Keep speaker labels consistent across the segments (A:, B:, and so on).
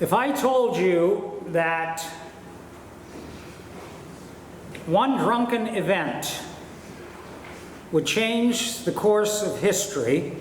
A: If I told you that one drunken event would change the course of history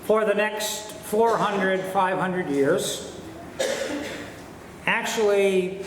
A: for the next 400, 500 years, actually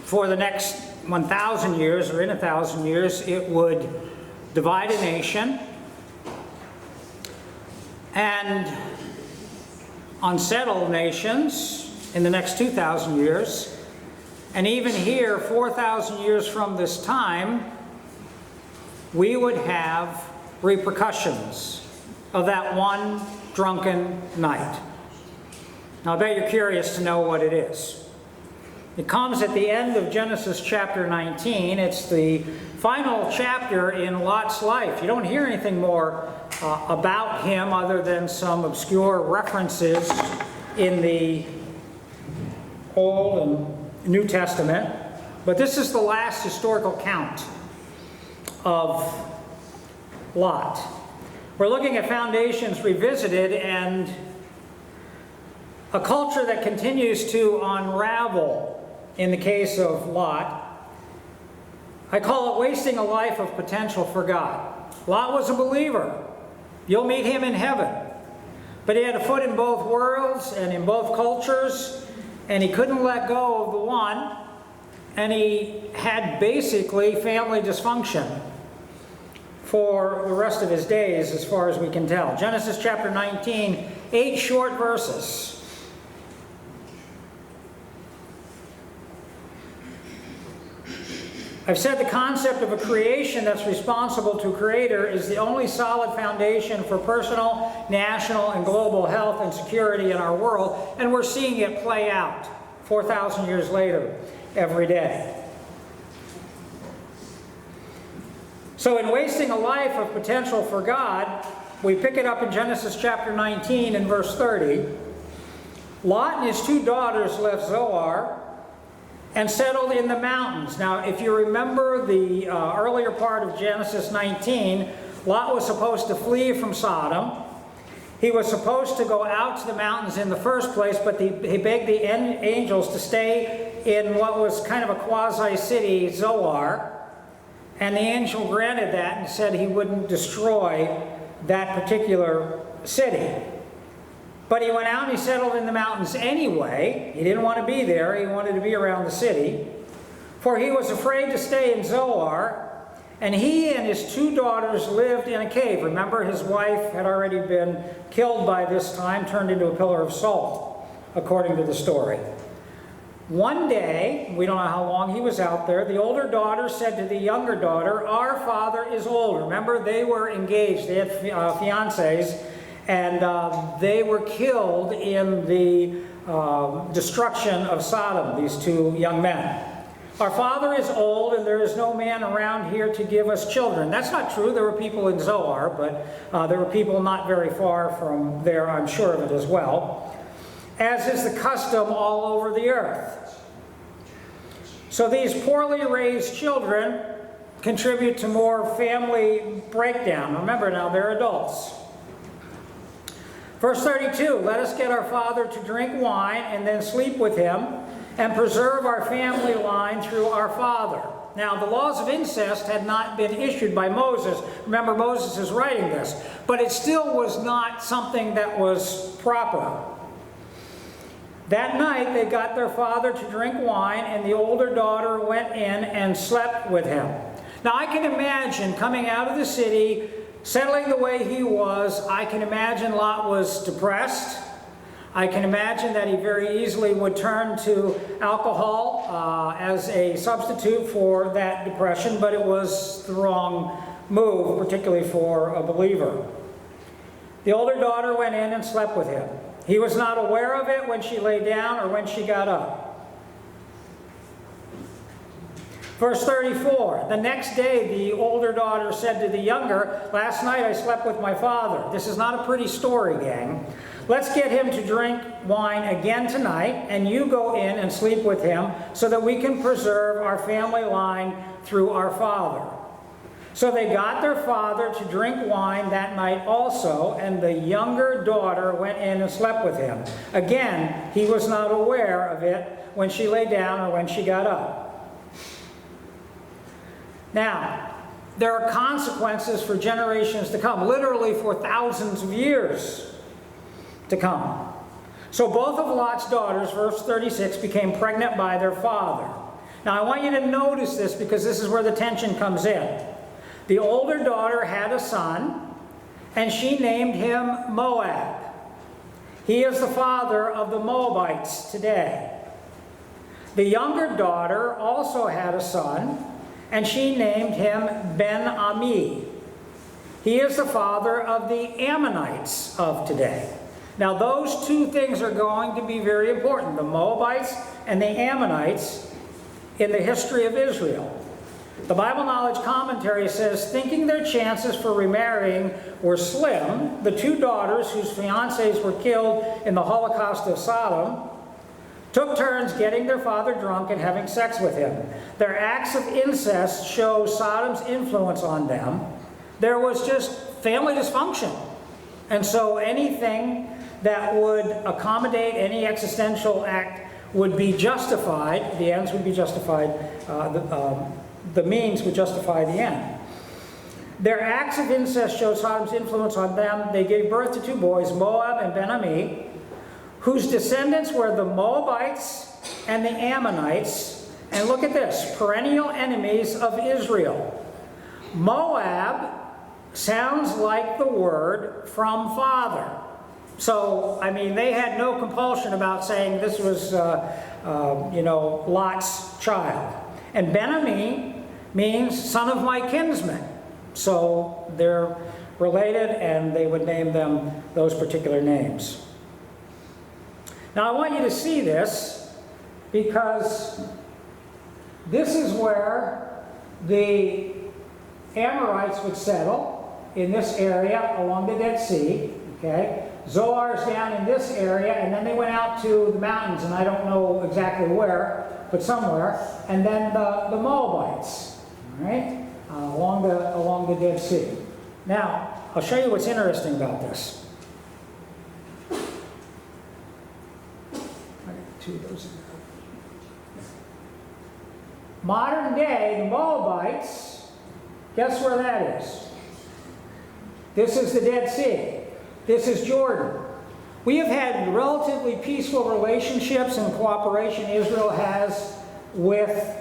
A: for the next 1,000 years or in 1,000 years, it would divide a nation and unsettle nations in the next 2,000 years. And even here, 4,000 years from this time, we would have repercussions of that one drunken night. Now, I bet you're curious to know what it is. It comes at the end of Genesis chapter 19. It's the final chapter in Lot's life. You don't hear anything more about him other than some obscure references in the Old and New Testament. But this is the last historical count of Lot. We're looking at Foundations Revisited and a culture that continues to unravel in the case of Lot. I call it wasting a life of potential for God. Lot was a believer. You'll meet him in heaven. But he had a foot in both worlds and in both cultures, and he couldn't let go of the one, and he had basically family dysfunction for the rest of his days, as far as we can tell. Genesis chapter 19, 8 short verses. I've said the concept of a creation that's responsible to a creator is the only solid foundation for personal, national, and global health and security in our world, and we're seeing it play out 4,000 years later every day. So in wasting a life of potential for God, we pick it up in Genesis chapter 19 and verse 30. Lot and his 2 daughters left Zoar and settled in the mountains. Now, if you remember the earlier part of Genesis 19, Lot was supposed to flee from Sodom. He was supposed to go out to the mountains in the first place, but he begged the angels to stay in what was kind of a quasi-city, Zoar. And the angel granted that and said he wouldn't destroy that particular city. But he went out and he settled in the mountains anyway. He didn't want to be there. He wanted to be around the city. For he was afraid to stay in Zoar. And he and his 2 daughters lived in a cave. Remember, his wife had already been killed by this time, turned into a pillar of salt, according to the story. One day, we don't know how long he was out there, the older daughter said to the younger daughter, "Our father is old." Remember, they were engaged. They had fiancés. And they were killed in the destruction of Sodom, these 2 young men. "Our father is old, and there is no man around here to give us children." That's not true. There were people in Zoar, but there were people not very far from there, I'm sure of it as well. "As is the custom all over the earth." So these poorly raised children contribute to more family breakdown. Remember now, they're adults. Verse 32, "Let us get our father to drink wine and then sleep with him and preserve our family line through our father." Now, the laws of incest had not been issued by Moses. Remember, Moses is writing this. But it still was not something that was proper. That night, they got their father to drink wine, and the older daughter went in and slept with him. Now, I can imagine coming out of the city, settling the way he was. I can imagine Lot was depressed. I can imagine that he very easily would turn to alcohol as a substitute for that depression, but it was the wrong move, particularly for a believer. The older daughter went in and slept with him. He was not aware of it when she lay down or when she got up. Verse 34, "The next day the older daughter said to the younger, 'Last night I slept with my father.'" This is not a pretty story, gang. "Let's get him to drink wine again tonight, and you go in and sleep with him so that we can preserve our family line through our father." So they got their father to drink wine that night also, and the younger daughter went in and slept with him. Again, he was not aware of it when she lay down or when she got up. Now, there are consequences for generations to come, literally for thousands of years to come. So both of Lot's daughters, verse 36, became pregnant by their father. Now, I want you to notice this because this is where the tension comes in. The older daughter had a son, and she named him Moab. He is the father of the Moabites today. The younger daughter also had a son, and she named him Ben-Ami. He is the father of the Ammonites of today. Now, those two things are going to be very important, the Moabites and the Ammonites in the history of Israel. The Bible Knowledge Commentary says, thinking their chances for remarrying were slim, the two daughters, whose fiancés were killed in the Holocaust of Sodom, took turns getting their father drunk and having sex with him. Their acts of incest show Sodom's influence on them. There was just family dysfunction. And so anything that would accommodate any existential act would be justified. The ends would be justified. The means would justify the end. Their acts of incest show Sodom's influence on them. They gave birth to two boys, Moab and Ben-Ami, whose descendants were the Moabites and the Ammonites. And look at this, perennial enemies of Israel. Moab sounds like the word from father. So, I mean, they had no compulsion about saying this was, Lot's child. And Ben-Ami means son of my kinsman. So they're related, and they would name them those particular names. Now, I want you to see this because this is where the Amorites would settle, in this area along the Dead Sea. Okay? Zoar's down in this area, and then they went out to the mountains, and I don't know exactly where, but somewhere, and then the Moabites, all right, along the Dead Sea. Now, I'll show you what's interesting about this. Modern day, the Moabites, guess where that is? This is the Dead Sea. This is Jordan. We have had relatively peaceful relationships and cooperation Israel has with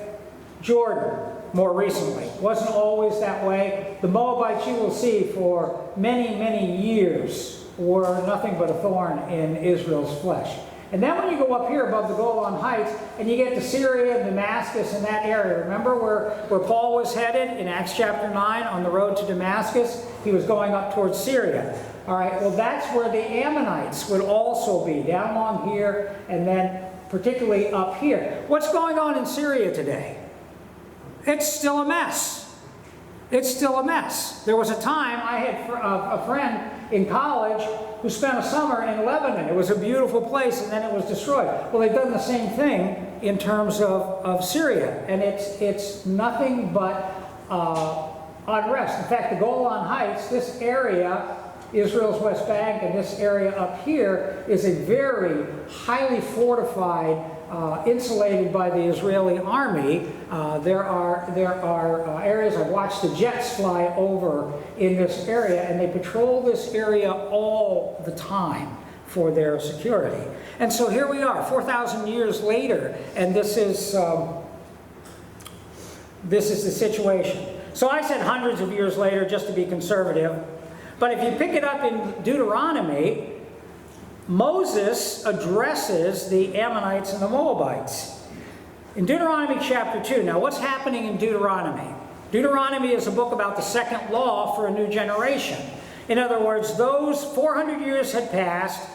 A: Jordan more recently. It wasn't always that way. The Moabites, you will see, for many, many years were nothing but a thorn in Israel's flesh. And then when you go up here above the Golan Heights and you get to Syria, Damascus, and that area, remember where Paul was headed in Acts chapter 9 on the road to Damascus? He was going up towards Syria. All right, well, that's where the Ammonites would also be, down along here and then particularly up here. What's going on in Syria today? It's still a mess. It's still a mess. There was a time I had a friend in college who spent a summer in Lebanon. It was a beautiful place, and then it was destroyed. Well, they've done the same thing in terms of Syria, and it's nothing but unrest. In fact, the Golan Heights, this area, Israel's West Bank, and this area up here is a very highly fortified, insulated by the Israeli army. There are areas, I've watched the jets fly over in this area, and they patrol this area all the time for their security. And so here we are, 4,000 years later, and this is the situation. So I said hundreds of years later, just to be conservative. But if you pick it up in Deuteronomy, Moses addresses the Ammonites and the Moabites. In Deuteronomy chapter 2, now what's happening in Deuteronomy? Deuteronomy is a book about the second law for a new generation. In other words, those 400 years had passed.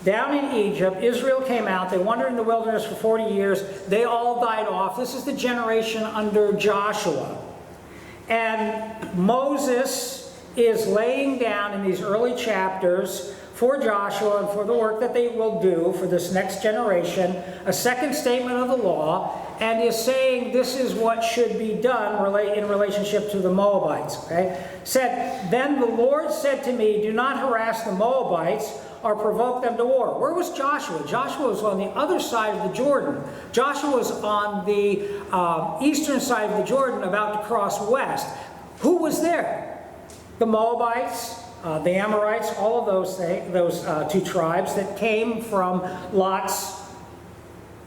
A: Down in Egypt, Israel came out. They wandered in the wilderness for 40 years. They all died off. This is the generation under Joshua. And Moses is laying down in these early chapters for Joshua and for the work that they will do for this next generation, a second statement of the law. and is saying this is what should be done in relationship to the Moabites. Okay? Said, then the Lord said to me, do not harass the Moabites or provoke them to war. Where was Joshua? Joshua was on the other side of the Jordan. Joshua was on the eastern side of the Jordan, about to cross west. Who was there? The Moabites, the Amorites, all of those two tribes that came from Lot's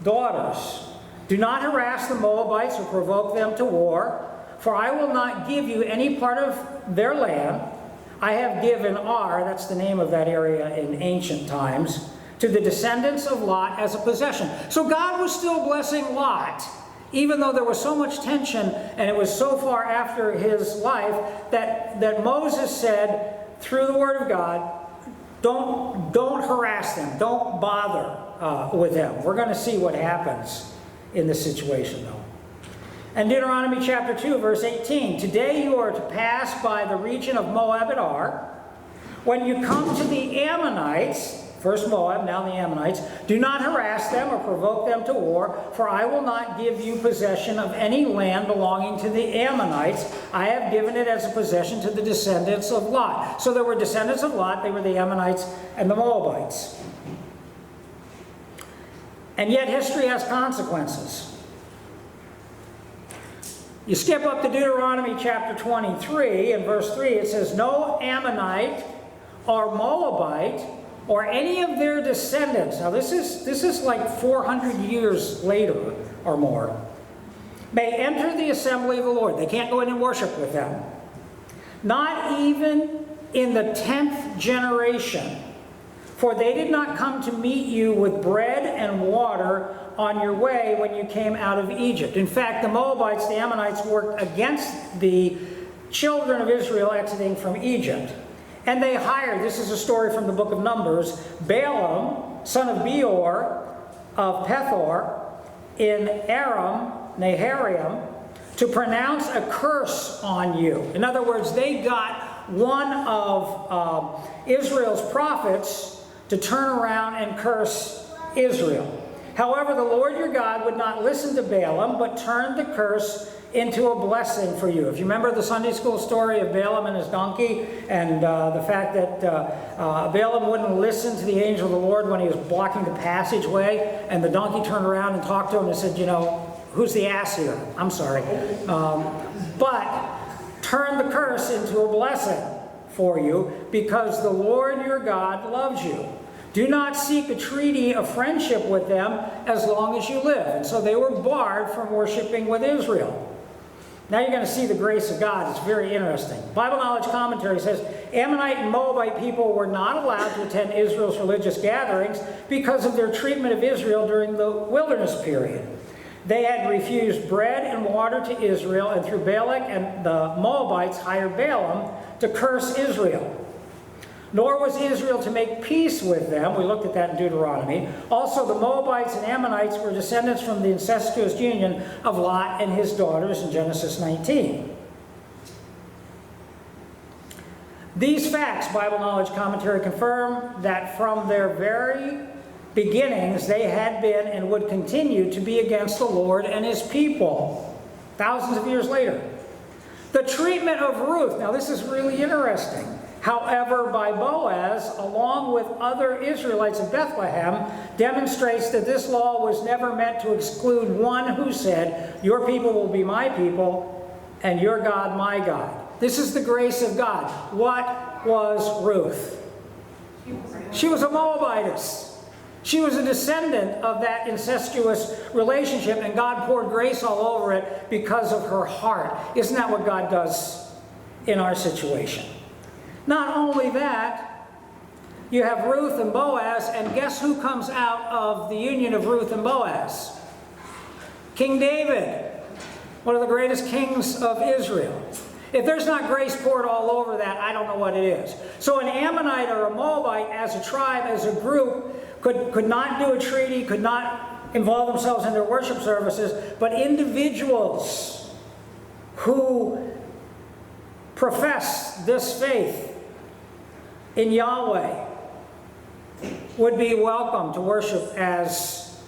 A: daughters. Do not harass the Moabites or provoke them to war, for I will not give you any part of their land. I have given Ar, that's the name of that area in ancient times, to the descendants of Lot as a possession. So God was still blessing Lot, even though there was so much tension and it was so far after his life that Moses said, through the word of God, don't harass them, don't bother with them. We're going to see what happens in this situation, though. And Deuteronomy chapter 2, verse 18. Today you are to pass by the region of Moab and Ar. When you come to the Ammonites, first Moab, now the Ammonites, do not harass them or provoke them to war, for I will not give you possession of any land belonging to the Ammonites. I have given it as a possession to the descendants of Lot. So there were descendants of Lot, they were the Ammonites and the Moabites. And yet history has consequences. You skip up to Deuteronomy chapter 23, and verse 3, it says, no Ammonite or Moabite or any of their descendants. Now this is like 400 years later or more. May enter the assembly of the Lord. They can't go in and worship with them. Not even in the 10th generation. For they did not come to meet you with bread and water on your way when you came out of Egypt. In fact, the Moabites, the Ammonites, worked against the children of Israel exiting from Egypt. And they hired, this is a story from the book of Numbers, Balaam, son of Beor of Pethor, in Aram, Naharaim, to pronounce a curse on you. In other words, they got one of Israel's prophets to turn around and curse Israel. However, the Lord your God would not listen to Balaam, but turned the curse into a blessing for you. If you remember the Sunday school story of Balaam and his donkey, and the fact that Balaam wouldn't listen to the angel of the Lord when he was blocking the passageway, and the donkey turned around and talked to him and said, you know, who's the ass here? I'm sorry. But turned the curse into a blessing for you, because the Lord your God loves you. Do not seek a treaty of friendship with them as long as you live. And so they were barred from worshiping with Israel. Now you're going to see the grace of God. It's very interesting. Bible Knowledge Commentary says, Ammonite and Moabite people were not allowed to attend Israel's religious gatherings because of their treatment of Israel during the wilderness period. They had refused bread and water to Israel, and through Balak and the Moabites hired Balaam to curse Israel. Nor was Israel to make peace with them. We looked at that in Deuteronomy. Also, the Moabites and Ammonites were descendants from the incestuous union of Lot and his daughters in Genesis 19. These facts, Bible Knowledge Commentary, confirm that from their very beginnings they had been and would continue to be against the Lord and his people, thousands of years later. The treatment of Ruth, now this is really interesting. However, by Boaz, along with other Israelites of Bethlehem, demonstrates that this law was never meant to exclude one who said, your people will be my people, and your God my God. This is the grace of God. What was Ruth? She was a Moabitess. She was a descendant of that incestuous relationship, and God poured grace all over it because of her heart. Isn't that what God does in our situation? Not only that, you have Ruth and Boaz, and guess who comes out of the union of Ruth and Boaz? King David, one of the greatest kings of Israel. If there's not grace poured all over that, I don't know what it is. So an Ammonite or a Moabite as a tribe, as a group, could not do a treaty, could not involve themselves in their worship services, but individuals who profess this faith in Yahweh would be welcome to worship as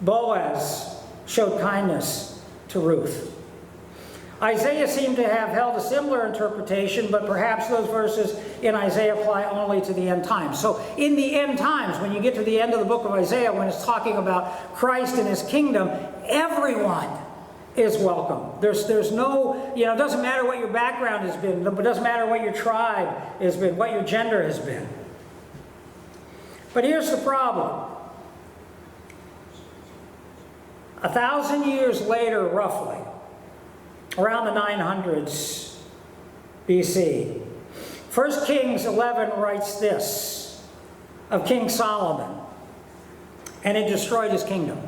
A: Boaz showed kindness to Ruth. Isaiah seemed to have held a similar interpretation, but perhaps those verses in Isaiah apply only to the end times. So in the end times, when you get to the end of the book of Isaiah, when it's talking about Christ and his kingdom, everyone is welcome. There's no, it doesn't matter what your background has been, it doesn't matter what your tribe has been, what your gender has been. But here's the problem. 1,000 years later, roughly, around the 900s BC, 1 Kings 11 writes this of King Solomon, and it destroyed his kingdom.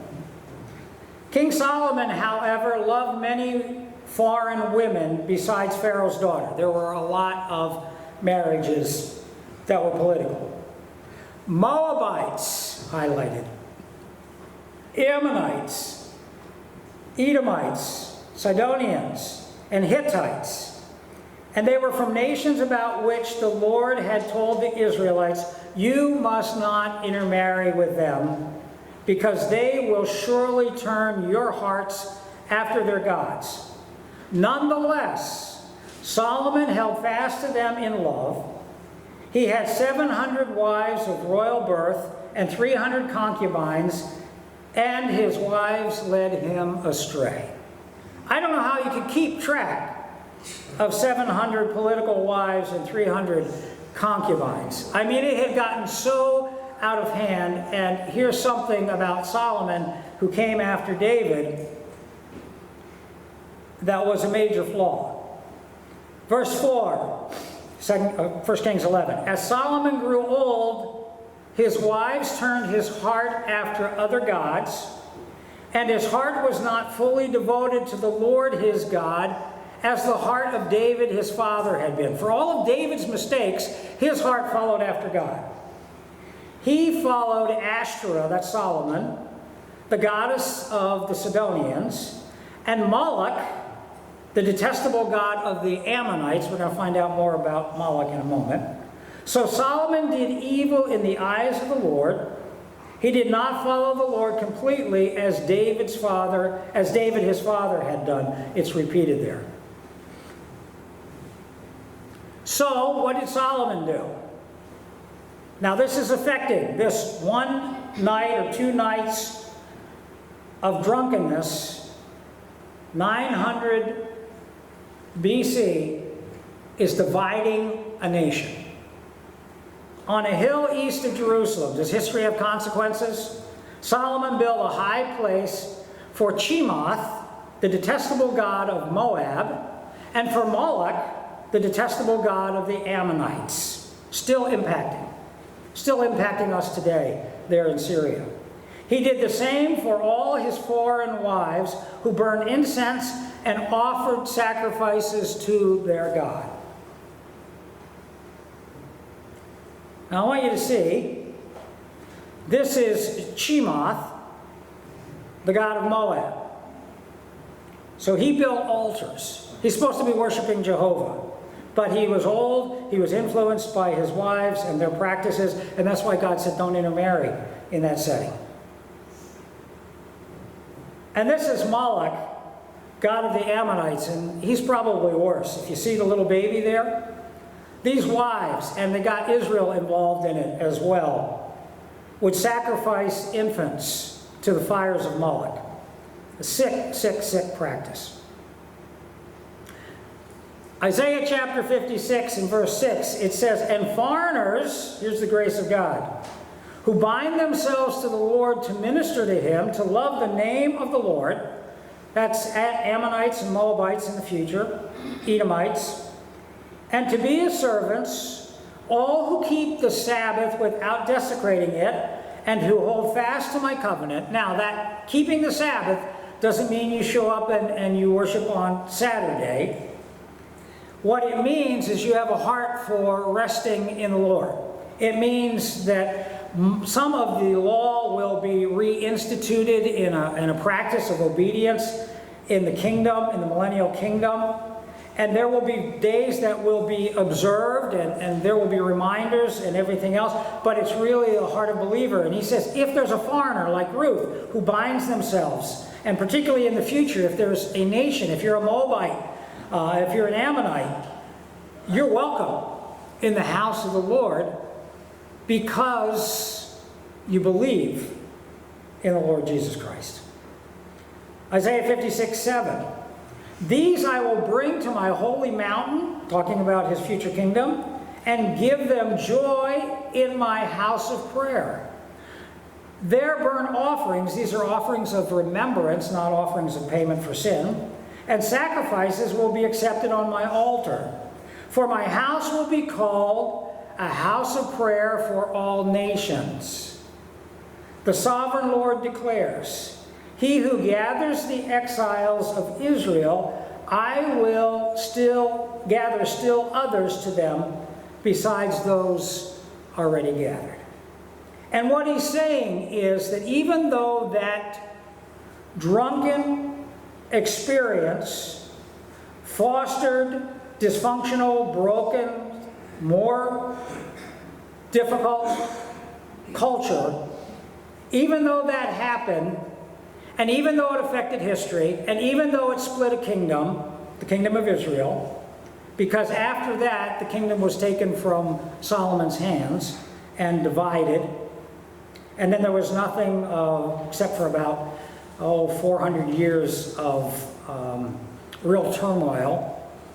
A: King Solomon, however, loved many foreign women besides Pharaoh's daughter. There were a lot of marriages that were political. Moabites, highlighted. Ammonites, Edomites, Sidonians, and Hittites. And they were from nations about which the Lord had told the Israelites, "You must not intermarry with them, because they will surely turn your hearts after their gods." Nonetheless, Solomon held fast to them in love. He had 700 wives of royal birth and 300 concubines, and his wives led him astray. I don't know how you could keep track of 700 political wives and 300 concubines. I mean, it had gotten so out of hand. And here's something about Solomon, who came after David, that was a major flaw. Verse 4, 1 Kings 11. As Solomon grew old, his wives turned his heart after other gods, and his heart was not fully devoted to the Lord his God, as the heart of David his father had been. For all of David's mistakes, his heart followed after God. He followed Ashtoreth, that's Solomon, the goddess of the Sidonians, and Moloch, the detestable god of the Ammonites. We're going to find out more about Moloch in a moment. So Solomon did evil in the eyes of the Lord. He did not follow the Lord completely as David his father had done. It's repeated there. So what did Solomon do? Now this is affecting this one night or 2 nights of drunkenness. 900 BC is dividing a nation. On a hill east of Jerusalem, does history have consequences? Solomon built a high place for Chemoth, the detestable god of Moab, and for Moloch, the detestable god of the Ammonites. Still impacting us today there in Syria. He did the same for all his foreign wives who burned incense and offered sacrifices to their god. Now I want you to see, this is Chemoth, the god of Moab. So he built altars. He's supposed to be worshiping Jehovah. But he was old, he was influenced by his wives and their practices, and that's why God said don't intermarry in that setting. And this is Moloch, god of the Ammonites, and he's probably worse. If you see the little baby there, these wives, and they got Israel involved in it as well, would sacrifice infants to the fires of Moloch. A sick practice. Isaiah chapter 56 and verse 6, it says, "And foreigners," here's the grace of God, "who bind themselves to the Lord to minister to him, to love the name of the Lord," that's Ammonites and Moabites in the future, Edomites, "and to be his servants, all who keep the Sabbath without desecrating it, and who hold fast to my covenant." Now that keeping the Sabbath doesn't mean you show up and you worship on Saturday. What it means is you have a heart for resting in the Lord. It means that some of the law will be reinstituted in a practice of obedience in the kingdom, in the millennial kingdom. And there will be days that will be observed, and there will be reminders and everything else, but it's really the heart of a believer. And he says, if there's a foreigner like Ruth who binds themselves And particularly in the future, if there's a nation, if you're a Moabite, if you're an Ammonite, you're welcome in the house of the Lord because you believe in the Lord Jesus Christ. Isaiah 56:7. These I will bring to my holy mountain, talking about his future kingdom, and give them joy in my house of prayer. Their burnt offerings, these are offerings of remembrance, not offerings of payment for sin, and sacrifices will be accepted on my altar. For my house will be called a house of prayer for all nations. The sovereign Lord declares, He who gathers the exiles of Israel, I will still gather others to them besides those already gathered. And what he's saying is that even though that drunken experience fostered dysfunctional, broken, more difficult culture, even though that happened, and even though it affected history, and even though it split a kingdom, the kingdom of Israel, because after that the kingdom was taken from Solomon's hands and divided, and then there was nothing except for about 400 years of real turmoil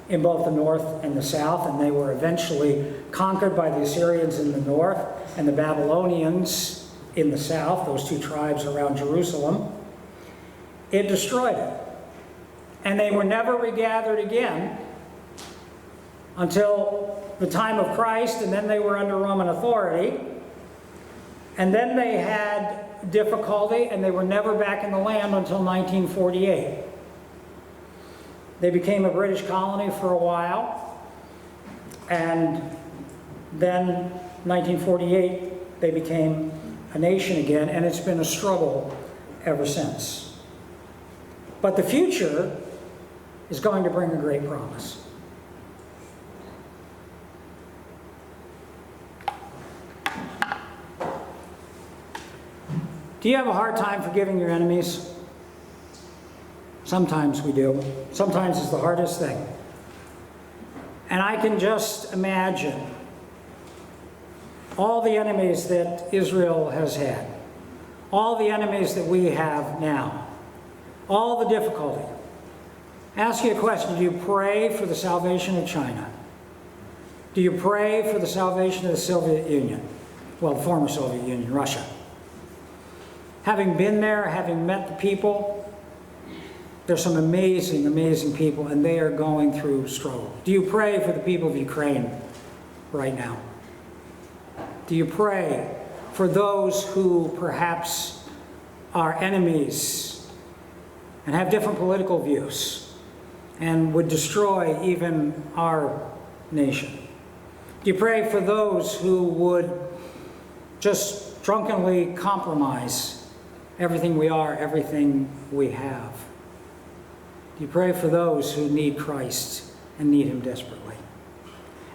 A: in both the north and the south, and they were eventually conquered by the Assyrians in the north and the Babylonians in the south, those two tribes around Jerusalem. It destroyed it. And they were never regathered again until the time of Christ, and then they were under Roman authority. And then they had difficulty, and they were never back in the land until 1948. They became a British colony for a while, and then 1948 they became a nation again, and it's been a struggle ever since. But the future is going to bring a great promise. Do you have a hard time forgiving your enemies? Sometimes we do. Sometimes it's the hardest thing. And I can just imagine all the enemies that Israel has had, all the enemies that we have now, all the difficulty. Ask you a question. Do you pray for the salvation of China? Do you pray for the salvation of the Soviet Union? Well, the former Soviet Union, Russia. Having been there, having met the people, there's some amazing, amazing people, and they are going through struggle. Do you pray for the people of Ukraine right now? Do you pray for those who perhaps are enemies and have different political views and would destroy even our nation? Do you pray for those who would just drunkenly compromise everything we are, everything we have? Do you pray for those who need Christ and need Him desperately?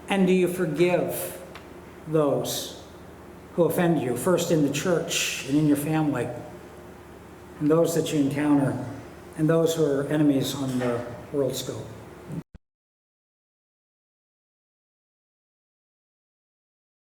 A: And do you forgive those who offend you, first in the church and in your family, and those that you encounter, and those who are enemies on the world scope?